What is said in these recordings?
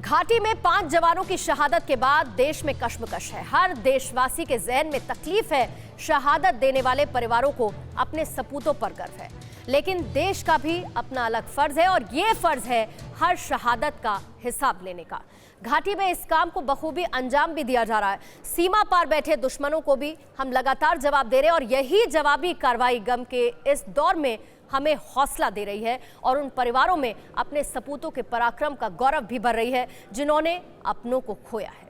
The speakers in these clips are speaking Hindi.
घाटी में 5 जवानों की शहादत के बाद देश में कश्मकश है। हर देशवासी के ज़हन में तकलीफ है। शहादत देने वाले परिवारों को अपने सपूतों पर गर्व है, लेकिन देश का भी अपना अलग फर्ज है और ये फर्ज है हर शहादत का हिसाब लेने का। घाटी में इस काम को बखूबी अंजाम भी दिया जा रहा है। सीमा पार बैठे दुश्मनों को भी हम लगातार जवाब दे रहे हैं और यही जवाबी कार्रवाई गम के इस दौर में हमें हौसला दे रही है और उन परिवारों में अपने सपूतों के पराक्रम का गौरव भी भर रही है जिन्होंने अपनों को खोया है।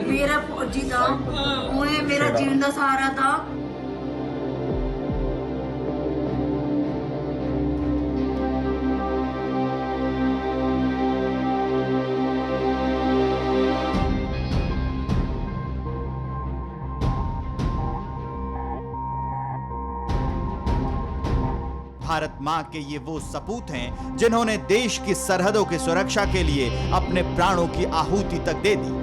मेरा फौजी था, मुझे मेरा जीवन का सहारा था। भारत मां के ये वो सपूत हैं जिन्होंने देश की सरहदों की सुरक्षा के लिए अपने प्राणों की आहुति तक दे दी।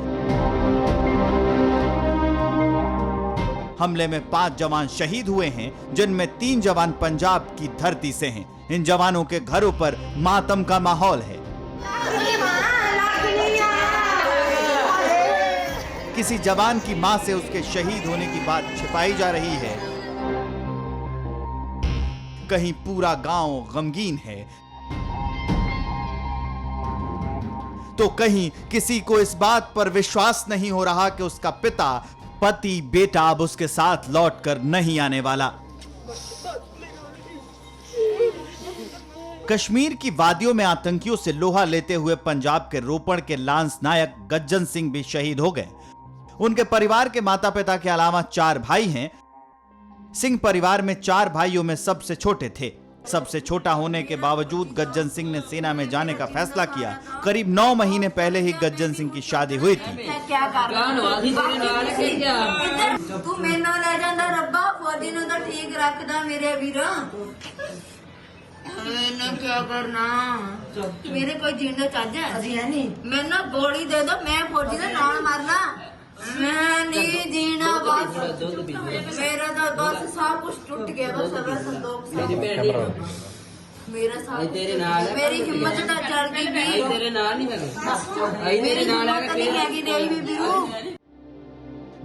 हमले में 5 जवान शहीद हुए हैं, जिनमें 3 जवान पंजाब की धरती से हैं। इन जवानों के घरों पर मातम का माहौल है। किसी जवान की मां से उसके शहीद होने की बात छिपाई जा रही है, कहीं पूरा गांव गमगीन है, तो कहीं किसी को इस बात पर विश्वास नहीं हो रहा कि उसका पिता, पति, बेटा अब उसके साथ लौटकर नहीं आने वाला। कश्मीर की वादियों में आतंकियों से लोहा लेते हुए पंजाब के रोपड़ के लांस नायक गज्जन सिंह भी शहीद हो गए। उनके परिवार के माता पिता के अलावा 4 भाई हैं। सिंह परिवार में 4 भाइयों में सबसे छोटे थे। सबसे छोटा होने के बावजूद गज्जन सिंह ने सेना में जाने का फैसला किया। करीब 9 महीने पहले ही गज्जन सिंह की शादी हुई थी। क्या तू मैनू ले जांदा रब्बा, फौजी नूं तां ठीक रखदा मेरे वीरा। मैंने क्या करना, मेरे कोई जीने चज है नहीं। मैनू गोली दे दो, मैं फौजी दे नाल मरना। मैं नहीं जीना, बस मेरा तो बस सब कुछ टूट गया। बस अब संदूक से मेरा साथ मेरी हिम्मत तो चल गई भी। तेरे नाल नहीं है, मेरी हिम्मत नहीं हैगी देई बीबी।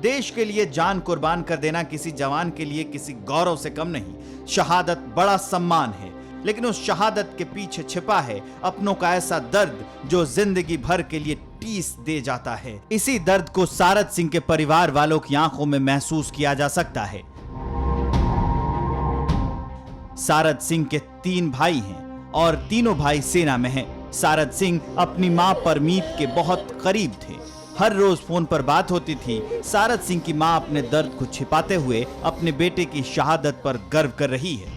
देश के लिए जान कुर्बान कर देना किसी जवान के लिए किसी गौरव से कम नहीं। शहादत बड़ा सम्मान है, लेकिन उस शहादत के पीछे छिपा है अपनों का ऐसा दर्द जो जिंदगी भर के लिए टीस दे जाता है। इसी दर्द को सारद सिंह के परिवार वालों की आंखों में महसूस किया जा सकता है। सारद सिंह के 3 भाई हैं और तीनों भाई सेना में हैं। सारद सिंह अपनी मां परमीत के बहुत करीब थे। हर रोज फोन पर बात होती थी। सारद सिंह की मां अपने दर्द को छिपाते हुए अपने बेटे की शहादत पर गर्व कर रही है।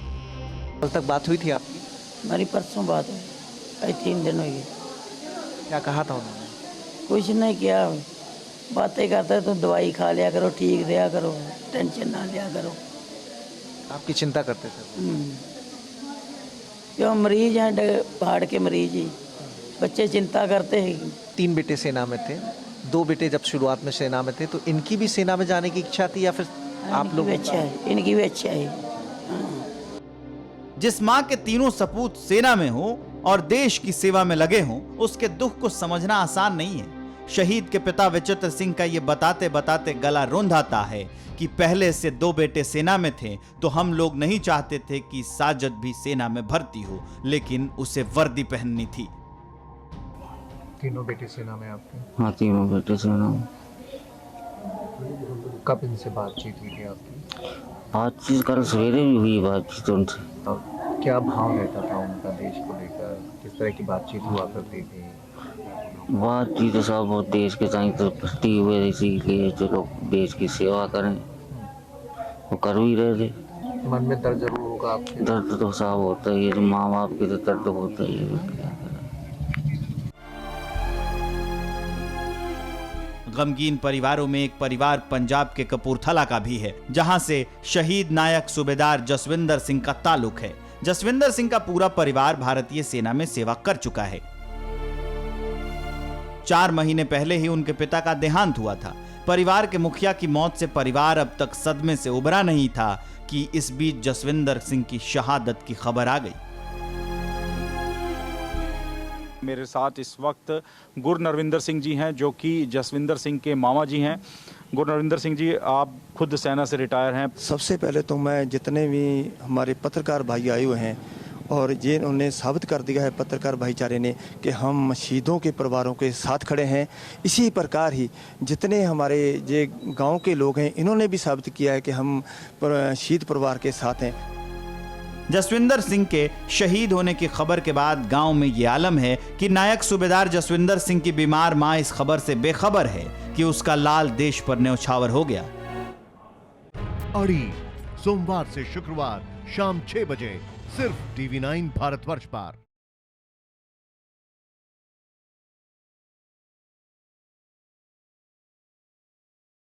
कल तक बात हुई थी आपकी? हमारी परसों बात हुई, आज 3 दिन हुई। क्या कहा था उन्होंने? कुछ नहीं किया, बातें करते तो दवाई खा लिया करो, ठीक रहा करो, टेंशन ना लिया करो। आपकी चिंता करते थे? क्यों, मरीज हैं, हार्ट के मरीज ही, बच्चे चिंता करते हैं। 3 बेटे सेना में थे, 2 बेटे जब शुरुआत में सेना में थे, तो इनकी भी सेना में जाने की इच्छा थी या फिर आप लोग? अच्छा है, इनकी भी अच्छा है। जिस मां के तीनों सपूत सेना में हो और देश की सेवा में लगे हों, उसके दुख को समझना आसान नहीं है। शहीद के पिता विचित्र सिंह का ये बताते बताते गला रुंध आता है कि पहले से 2 बेटे सेना में थे तो हम लोग नहीं चाहते थे कि साजद भी सेना में भर्ती हो, लेकिन उसे वर्दी पहननी थी। तीनों बेटे सेना में आपके? हाँ, तीनों बेटे सेना में। कब इनसे बातचीत हुई थी आपकी? बातचीत कल सवेरे भी हुई बातचीत उनसे। और क्या भाव रहता था उनका देश को लेकर? किस तरह की बातचीत हुआ करती थी? बातचीत तो सब वो देश के साथ तो भर्ती हुए, इसीलिए जो लोग देश की सेवा करें वो कर भी रहे थे। मन में दर्द जरूर होगा आपके? दर्द तो साफ होता ही है, माँ बाप के तो दर्द होता ही है। गमगीन परिवारों में एक परिवार पंजाब के कपूरथला का भी है, जहां से शहीद नायक सूबेदार जसविंदर सिंह का ताल्लुक है। जसविंदर सिंह का पूरा परिवार भारतीय सेना में सेवा कर चुका है। 4 महीने पहले ही उनके पिता का देहांत हुआ था। परिवार के मुखिया की मौत से परिवार अब तक सदमे से उबरा नहीं था कि इस बीच जसविंदर सिंह की शहादत की खबर आ गई। मेरे साथ इस वक्त गुरनरविंदर सिंह जी हैं, जो कि जसविंदर सिंह के मामा जी हैं। गुरनरविंदर सिंह जी, आप खुद सेना से रिटायर हैं। सबसे पहले तो मैं जितने भी हमारे पत्रकार भाई आए हुए हैं और ये उन्होंने साबित कर दिया है पत्रकार भाईचारे ने कि हम शहीदों के परिवारों के साथ खड़े हैं। इसी प्रकार ही जितने हमारे ये गांव के लोग हैं, इन्होंने भी साबित किया है कि हम शहीद परिवार के साथ हैं। जसविंदर सिंह के शहीद होने की खबर के बाद गांव में ये आलम है कि नायक सूबेदार जसविंदर सिंह की बीमार मां इस खबर से बेखबर है कि उसका लाल देश पर न्यौछावर हो गया। अड़ी सोमवार से शुक्रवार शाम 6 बजे सिर्फ TV9 भारतवर्ष पर।